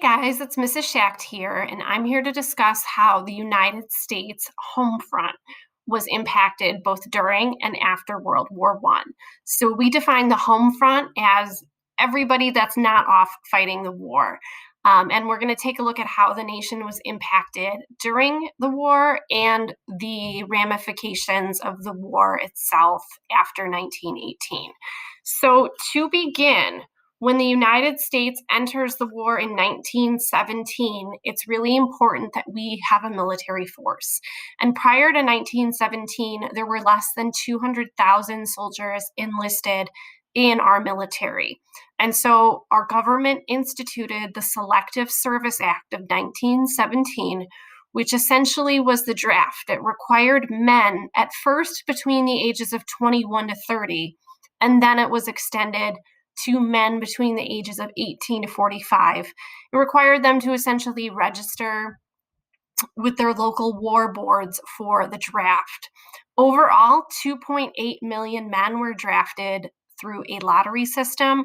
Guys, it's Mrs. Schacht here, and I'm here to discuss how the United States home front was impacted both during and after World War I. So we define the home front as everybody that's not off fighting the war. And we're going to take a look at how the nation was impacted during the war and the ramifications of the war itself after 1918. So to begin, when the United States enters the war in 1917, it's really important that we have a military force. And prior to 1917, there were less than 200,000 soldiers enlisted in our military. And so our government instituted the Selective Service Act of 1917, which essentially was the draft. It required men at first between the ages of 21 to 30, and then it was extended to men between the ages of 18 to 45. It required them to essentially register with their local war boards for the draft. Overall, 2.8 million men were drafted through a lottery system,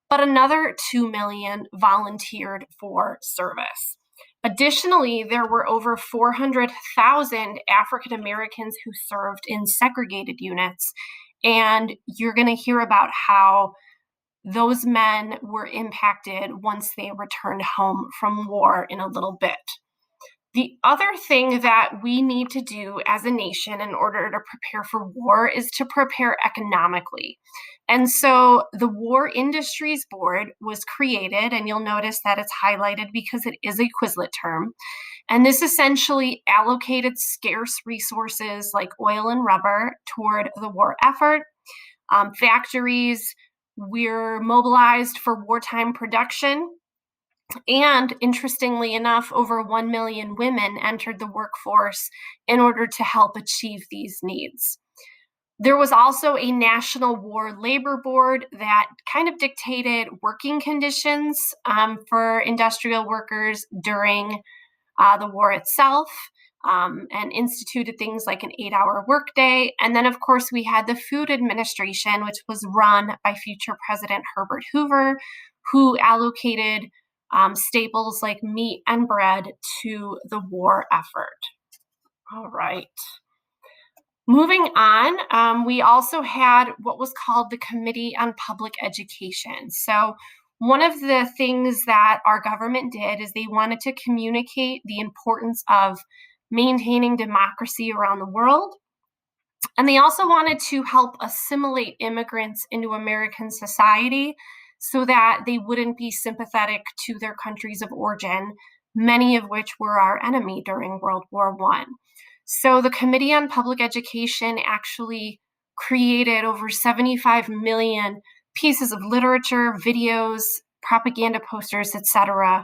but another 2 million volunteered for service. Additionally, there were over 400,000 African Americans who served in segregated units, and you're going to hear about how those men were impacted once they returned home from war in a little bit. The other thing that we need to do as a nation in order to prepare for war is to prepare economically. And so the War Industries Board was created, and you'll notice that it's highlighted because it is a Quizlet term. And this essentially allocated scarce resources like oil and rubber toward the war effort. Factories were mobilized for wartime production. And interestingly enough, over 1 million women entered the workforce in order to help achieve these needs. There was also a National War Labor Board that kind of dictated working conditions for industrial workers during the war itself, and instituted things like an 8-hour workday. And then, of course, we had the Food Administration, which was run by future President Herbert Hoover, who allocated staples like meat and bread to the war effort. All right. Moving on, we also had what was called the Committee on Public Education. So one of the things that our government did is they wanted to communicate the importance of maintaining democracy around the world. And they also wanted to help assimilate immigrants into American society so that they wouldn't be sympathetic to their countries of origin, many of which were our enemy during World War I. So the Committee on Public Education actually created over 75 million pieces of literature, videos, propaganda posters, etc.,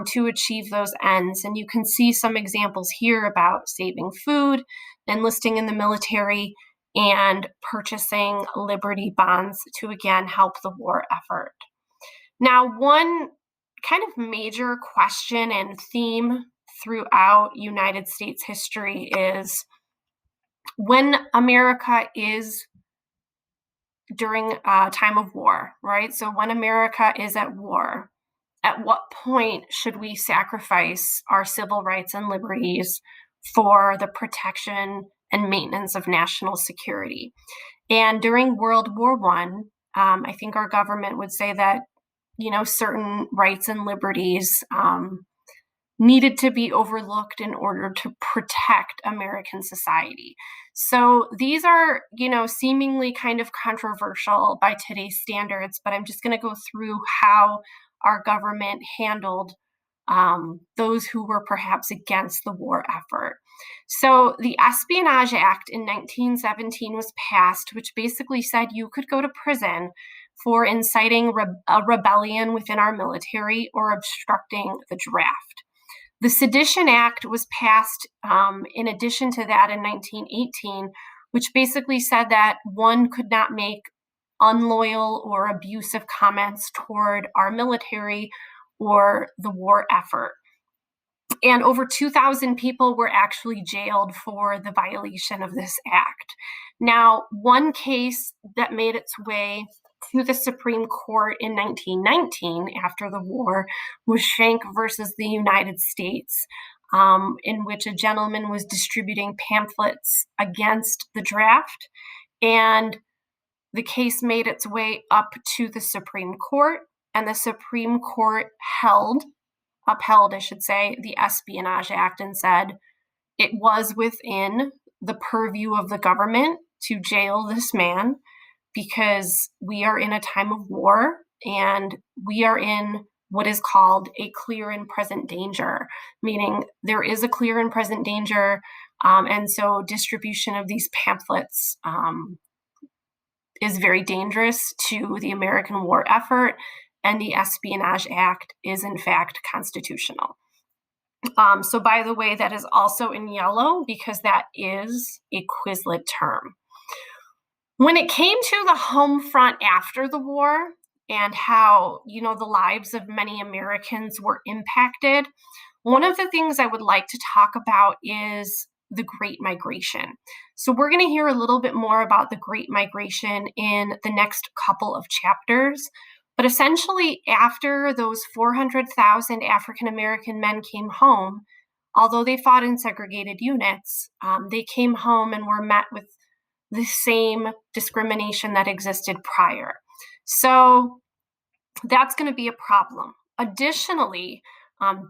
to achieve those ends. And you can see some examples here about saving food, enlisting in the military, and purchasing Liberty bonds to, again, help the war effort. Now, one kind of major question and theme throughout United States history is when America is during a time of war, right? So when America is at war, at what point should we sacrifice our civil rights and liberties for the protection and maintenance of national security? And during World War I think our government would say that, certain rights and liberties needed to be overlooked in order to protect American society. So these are, seemingly kind of controversial by today's standards, but I'm just going to go through how our government handled those who were perhaps against the war effort. So the Espionage Act in 1917 was passed, which basically said you could go to prison for inciting a rebellion within our military or obstructing the draft. The Sedition Act was passed in addition to that in 1918, which basically said that one could not make unloyal or abusive comments toward our military or the war effort. And over 2,000 people were actually jailed for the violation of this act. Now, one case that made its way to the Supreme Court in 1919 after the war was Schenck versus the United States, in which a gentleman was distributing pamphlets against the draft. And the case made its way up to the Supreme Court, and the Supreme Court upheld, I should say, the Espionage Act and said it was within the purview of the government to jail this man because we are in a time of war and we are in what is called a clear and present danger, meaning there is a clear and present danger. And so distribution of these pamphlets is very dangerous to the American war effort, and the Espionage Act is in fact constitutional. So by the way, that is also in yellow because that is a Quizlet term. When it came to the home front after the war and how, the lives of many Americans were impacted, one of the things I would like to talk about is the Great Migration. So we're going to hear a little bit more about the Great Migration in the next couple of chapters. But essentially, after those 400,000 African American men came home, although they fought in segregated units, they came home and were met with the same discrimination that existed prior. So that's going to be a problem. Additionally,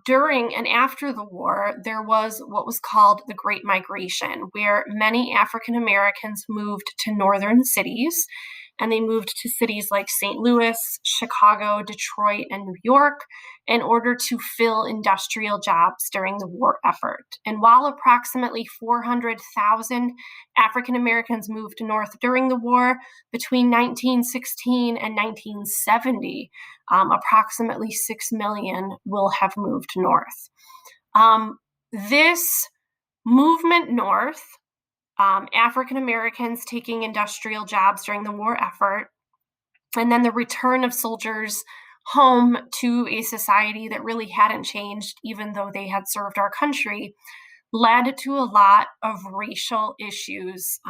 during and after the war, there was what was called the Great Migration, where many African Americans moved to northern cities, and they moved to cities like St. Louis, Chicago, Detroit, and New York in order to fill industrial jobs during the war effort. And while approximately 400,000 African Americans moved north during the war, between 1916 and 1970, approximately 6 million will have moved north. This movement north, African Americans taking industrial jobs during the war effort, and then the return of soldiers home to a society that really hadn't changed, even though they had served our country, led to a lot of racial issues,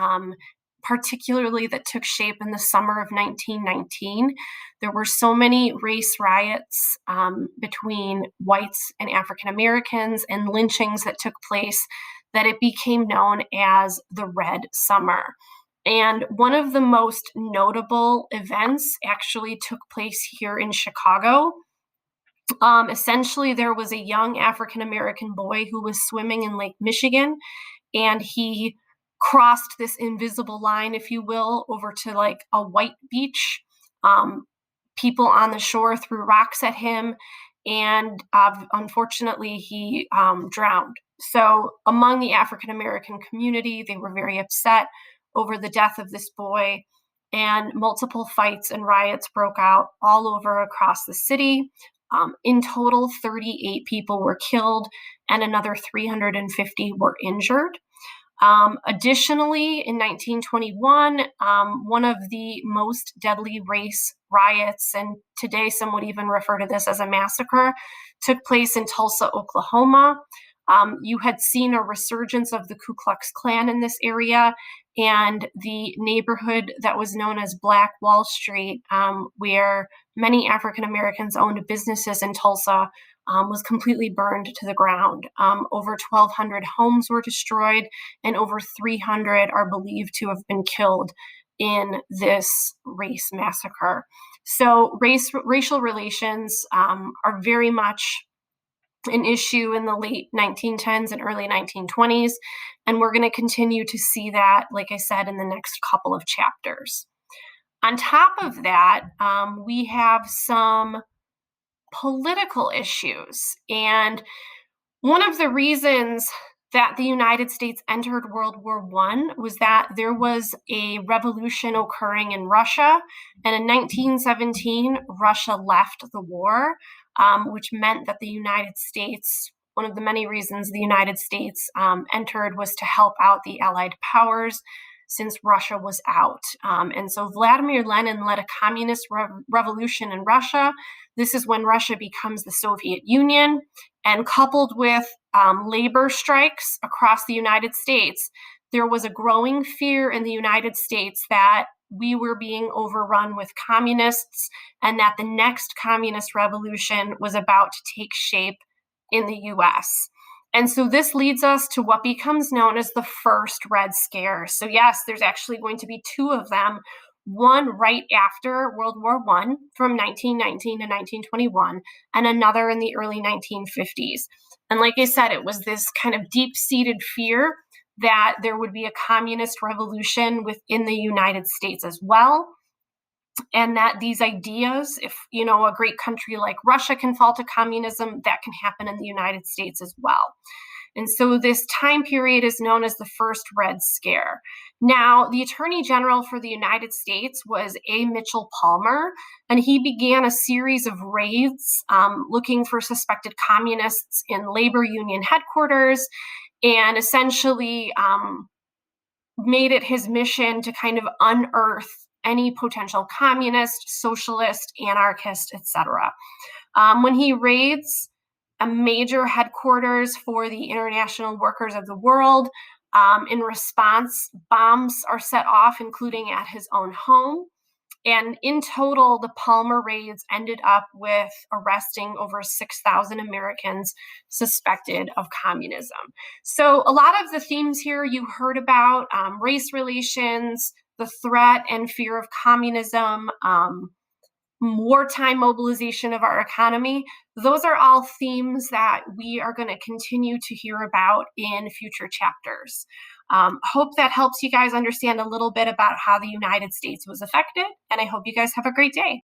particularly that took shape in the summer of 1919. There were so many race riots between whites and African Americans and lynchings that took place that it became known as the Red Summer. And one of the most notable events actually took place here in Chicago. Essentially, there was a young African American boy who was swimming in Lake Michigan, and he crossed this invisible line, if you will, over to like a white beach. People on the shore threw rocks at him, and unfortunately, he drowned. So among the African American community, they were very upset over the death of this boy, and multiple fights and riots broke out all over across the city. In total, 38 people were killed and another 350 were injured. Additionally, in 1921, one of the most deadly race riots, and today some would even refer to this as a massacre, took place in Tulsa, Oklahoma. You had seen a resurgence of the Ku Klux Klan in this area, and the neighborhood that was known as Black Wall Street, where many African Americans owned businesses in Tulsa, was completely burned to the ground. Over 1,200 homes were destroyed, and over 300 are believed to have been killed in this race massacre. So racial relations are very much an issue in the late 1910s and early 1920s, and we're going to continue to see that, like I said, in the next couple of chapters. On top of that, we have some political issues, and one of the reasons that the United States entered World War I was that there was a revolution occurring in Russia, and in 1917, Russia left the war, which meant that the United States, one of the many reasons the United States entered was to help out the Allied powers since Russia was out. And so Vladimir Lenin led a communist revolution in Russia. This is when Russia becomes the Soviet Union, and coupled with labor strikes across the United States, there was a growing fear in the United States that we were being overrun with communists and that the next communist revolution was about to take shape in the US. And so this leads us to what becomes known as the first Red Scare. So yes, there's actually going to be two of them, one right after World War I from 1919 to 1921, and another in the early 1950s. And like I said, it was this kind of deep-seated fear that there would be a communist revolution within the United States as well, and that these ideas, if a great country like Russia can fall to communism, that can happen in the United States as well. And so this time period is known as the first Red Scare. Now, the Attorney General for the United States was A. Mitchell Palmer, and he began a series of raids looking for suspected communists in labor union headquarters, and essentially made it his mission to kind of unearth any potential communist, socialist, anarchist, etc. When he raids a major headquarters for the International Workers of the World, in response, bombs are set off, including at his own home. And in total, the Palmer raids ended up with arresting over 6,000 Americans suspected of communism. So a lot of the themes here you heard about, race relations, the threat and fear of communism, wartime mobilization of our economy, those are all themes that we are going to continue to hear about in future chapters. Hope that helps you guys understand a little bit about how the United States was affected, and I hope you guys have a great day.